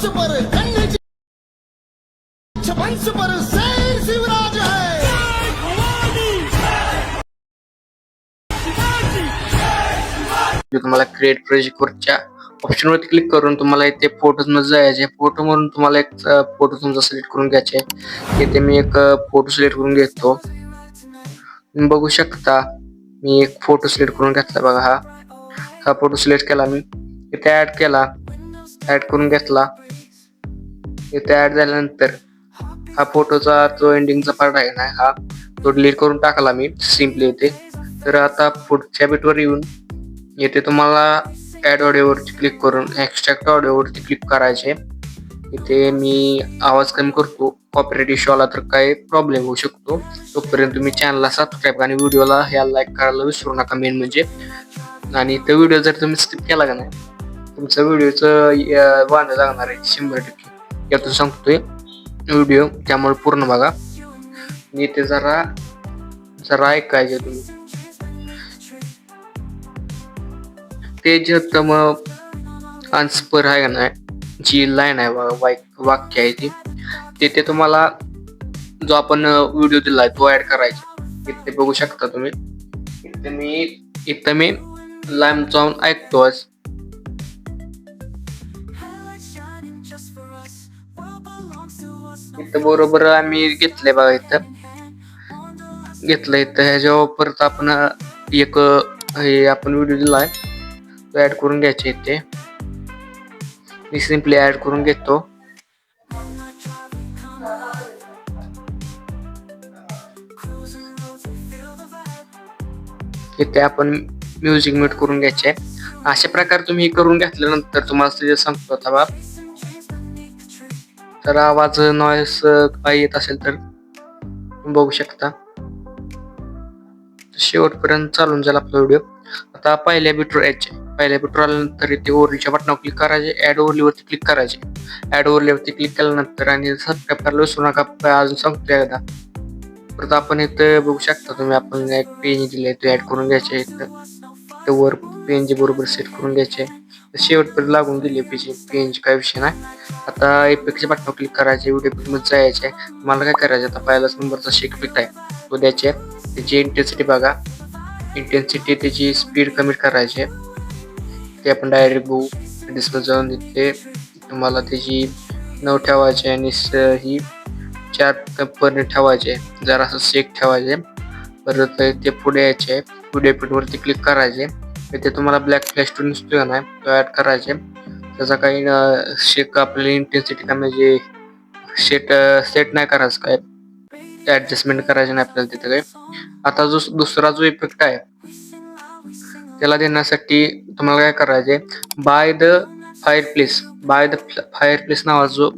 पर छपंस पर शेर शिवराज है। तुम्हाला create project वरच्या ऑप्शन वरती क्लिक करून तुम्हाला इथे फोटोज मध्ये जायचे. फोटो म्हणून तुम्हाला एक फोटो तुमचा सिलेक्ट करून घ्यायचा आहे. इथे मी एक फोटो सिलेक्ट करून घेतो. तुम्ही बघू शकता मी एक फोटो सिलेक्ट करून घेतला. बघा हा फोटो सिलेक्ट केला मी. इथे ऍड केला, ऍड करून घेतला. इथे ऍड झाल्यानंतर हा फोटोचा जो एंडिंगचा पार्ट आहे ना हा तो डिलीट करून टाकला मी सिम्पली इथे. तर आता पुढच्या बिटवर येऊन येथे तुम्हाला ऍड ऑडिओवरती क्लिक करून एक्स्ट्रॅक्ट ऑडिओवरती क्लिक करायचे. इथे मी आवाज कमी करतो, कॉपीराइट इश्यू आला तर काय प्रॉब्लेम होऊ शकतो. तोपर्यंत तुम्ही चॅनलला सबस्क्राईब आणि व्हिडिओला ह्या लाईक करायला विसरू नका मेन म्हणजे. आणि तो व्हिडिओ जर तुम्ही स्किप केला का नाही तुमचा व्हिडिओचं वांदे लागणार आहे 100%. यातून सांगतोय व्हिडिओ, त्यामुळे पूर्ण बघा. आणि इथे जरा ऐकायचे तुम्ही. ते जे मग आन्सर आहे ना जी लाईन आहे वाक्य आहे ती तिथे तुम्हाला जो आपण व्हिडिओ दिलाय तो ऍड करायचा. इथे बघू शकता तुम्ही. इथे मी लाईन जाऊन ऐकतो. इथं बरोबर आम्ही घेतलंय बघा. इथं ह्याच्यावर परत आपण एक हे आपण व्हिडिओ दिलाय तो ऍड करून घ्यायचे. इथे मी सिम्पली ऍड करून घेतो. इथे आपण म्युझिक म्यूट करून घ्यायचे. अशा प्रकारे तुम्ही करून घेतल्यानंतर तुम्हाला सांगतो आता तर आवाज नॉइस काही येत असेल तर बघू शकता. शेवटपर्यंत चालून जाईल आपला व्हिडिओ. आता पहिल्या बिटवर यायचे. पहिल्या बिटवर आल्यानंतर इथे ओरलीच्या बटनावर क्लिक करायचे. ऍड ओरलीवरती क्लिक करायचे. ऍड ओरलीवरती क्लिक केल्यानंतर आणि सबस्क्राईब करायला विसरू नका. अजून सांगतो एकदा. परत आपण इथे बघू शकता तुम्ही आपण एक पेन दिले तो ऍड करून घ्यायचे. इथं वर पेनचे बरोबर सेट करून घ्यायचे. शेवटपर्यंत लागून गेली पेनची काय विषय नाही. आता इफेक्टच्या बटनावर क्लिक करायचे. व्हिडिओ इफेक्ट मध्ये जायचे. मला काय करायचं आता पहिलाच नंबरचा शेक इफेक्ट आहे तो द्यायचे. त्याची इंटेन्सिटी बघा. इंटेन्सिटी त्याची स्पीड कमी करायची. ते आपण डायरेक्ट बघू डिस्प्ले जाऊन तिथे तुम्हाला त्याची 9 ठेवायचे आणि ही 4 पर्यंत ठेवायचे. जरा असं शेक ठेवायचे. परत ते पुढे यायचे. व्हिडिओ इफेक्ट वरती क्लिक करायचे. इथे तुम्हाला ब्लॅक फ्लॅश टूल दिसतोय का नाही तो ऍड करायचे. त्याचा काही शेक आपली इंटेन्सिटी का म्हणजे सेट नाही करायचं काय ऍडजस्टमेंट करायचे नाही आपल्याला तिथे काय. आता दुसरा जो इफेक्ट आहे त्याला देण्यासाठी तुम्हाला काय करायचे बाय द फायर प्लेस नावाचा जो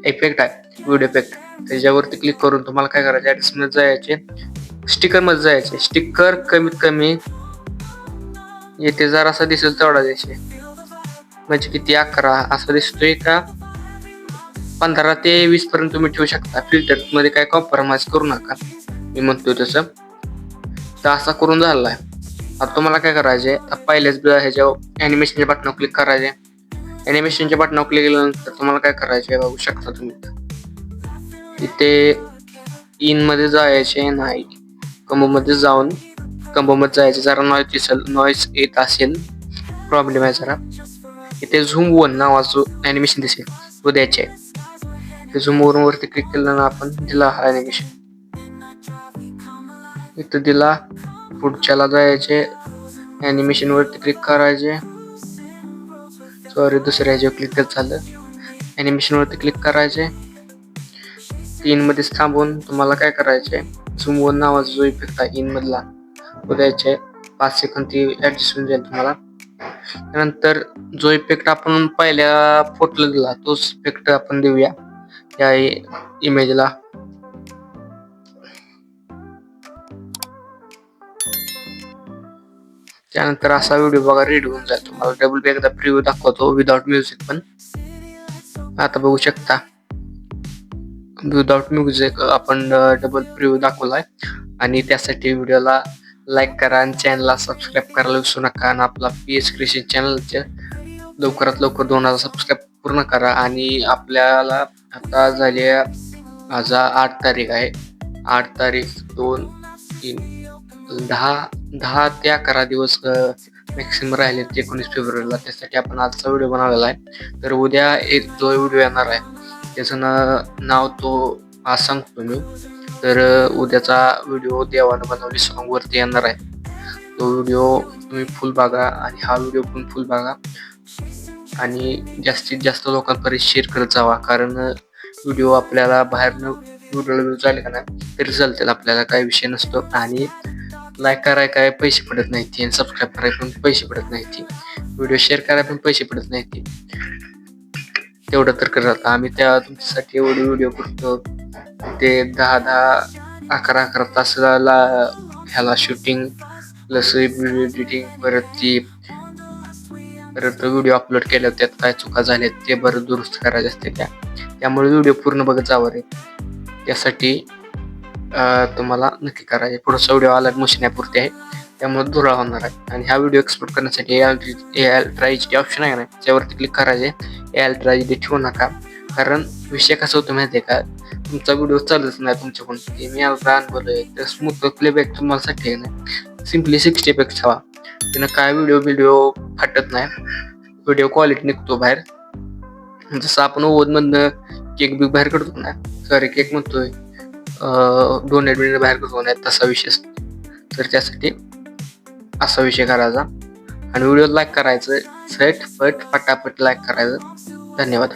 इफेक्ट आहे व्हिडिओ इफेक्ट त्याच्यावरती क्लिक करून तुम्हाला काय करायचे ऍडजस्टमेंट जायचे. स्टिकर मध्ये जायचे. स्टिकर कमीत कमी येथे जर असं दिसेल तेवढा द्यायचे. म्हणजे किती 11 असं दिसतोय का 15 ते 20 पर्यंत तुम्ही ठेवू शकता. फिल्टर मध्ये काय कॉम्प्रोमाइज करू नका मी म्हणतोय तसं. तर असा करून झालाय. आता तुम्हाला काय करायचे पहिल्याच ह्याच्यावर ऍनिमेशनच्या बटनावर क्लिक करायचे. ऍनिमेशनच्या बटनावर क्लिक केल्यानंतर तुम्हाला काय करायचे बघू शकता तुम्ही. इथे इन मध्ये जायचे नाही कंबो मध्ये जाऊन कंबो मध्ये जायचे. जरा नॉइस येत असेल प्रॉब्लेम आहे जरा. इथे झूम वन नावाचं ऍनिमेशन दिसेल तो द्यायचे. ते झूम वन वरती क्लिक केलं ना आपण दिला हा ऍनिमेशन. इथं दिला. पुढच्याला जायचे. ऍनिमेशन वरती क्लिक करायचे. सॉरी दुसऱ्या ह्याच्यावर क्लिक झालं. ऍनिमेशन वरती क्लिक करायचे. 3 मध्येच थांबून तुम्हाला काय करायचे झूम वन नावाचा जो इफेक्ट आहे इन मधला तो द्यायचे. 5 सेकंद ती ऍडजस्ट होऊन जाईल तुम्हाला. त्यानंतर जो इफेक्ट आपण पहिल्या फोटोला दिला तोच इफेक्ट आपण देऊया या इमेजला. त्यानंतर असा व्हिडिओ बघा रेडी होऊन जाईल. तुम्हाला डबल एकदा प्रिव्ह्यू दाखवतो विदाउट म्युझिक पण. आता बघू शकता विदाउट म्युझिक आपण डबल प्रिव्ह्यू दाखवलाय. आणि त्यासाठी व्हिडिओला लाईक करा आणि चॅनलला सबस्क्राईब करायला विसरू नका. आणि आपला PS क्रिएशन चॅनलचे लवकरात लवकर 2000 सबस्क्राईब पूर्ण करा. आणि आपल्याला आता झाली आज 8 तारीख आहे. 8 तारीख 2 3 10 ते 11 दिवस मॅक्सिमम राहिले 19 फेब्रुवारीला. त्यासाठी आपण आजचा व्हिडिओ बनवलेला आहे. तर उद्या एक जो व्हिडिओ येणार आहे त्याचं नाव तो आज सांगतो मी. तर उद्याचा व्हिडिओ देवानं बनवली सॉन्ग वरती येणार आहे. तो व्हिडिओ तुम्ही फुल बघा आणि हा व्हिडिओ पण फुल बघा आणि जास्तीत जास्त लोकांपर्यंत शेअर करत जावा. कारण व्हिडिओ आपल्याला बाहेरनं व्हिडिओला व्ह्यू झाले का नाही तरी चालतील, आपल्याला काही विषय नसतो. आणि लाईक करायला काय पैसे पडत नाहीत आणि सबस्क्राईब करायला पण पैसे पडत नाहीत. व्हिडिओ शेअर करायला पण पैसे पडत नाहीत. तेवढं तर करत आम्ही त्या तुमच्यासाठी एवढे व्हिडिओ करतो. ते 10-11 तासाला ह्याला शूटिंग प्लस व्हिडिओ एडिटिंग परत व्हिडिओ अपलोड केले त्यात काय चुका झाल्या ते बरं दुरुस्त करायचे असते त्यामुळे व्हिडिओ पूर्ण बघत जावं रे. त्यासाठी तुम्हाला नक्की करायचे. पुढचा व्हिडिओ आला मशीन पुरते आहे त्यामुळे दुरा होणार आहे. आणि हा व्हिडिओ एक्सपोर्ट करण्यासाठी एआय ट्रायची ऑप्शन आहे ना त्यावरती क्लिक करायचे. एआय ट्राय ठेवू नका, कारण विषय कसा होतो माहिती आहे का, तुमचा व्हिडिओ चालत नाही तुमच्याकडून. मी आता बोललोय तर स्मूथ प्लेबॅक तुम्हाला साठी आहे ना सिम्पली 60 fps ठेवा. त्यानं काय व्हिडिओ फाटत नाही, व्हिडिओ क्वालिटी निघतो बाहेर. जसं आपण ओव्हनमधनं केक बी बाहेर काढतो ना, सॉरी केक म्हणतोय डोनेट बाहेर करतो नाही तसा विषय असतो. तर त्यासाठी असा विषय करायचा आणि व्हिडिओ लाईक करायचं, झट पट पटापट लाईक करायचं. धन्यवाद.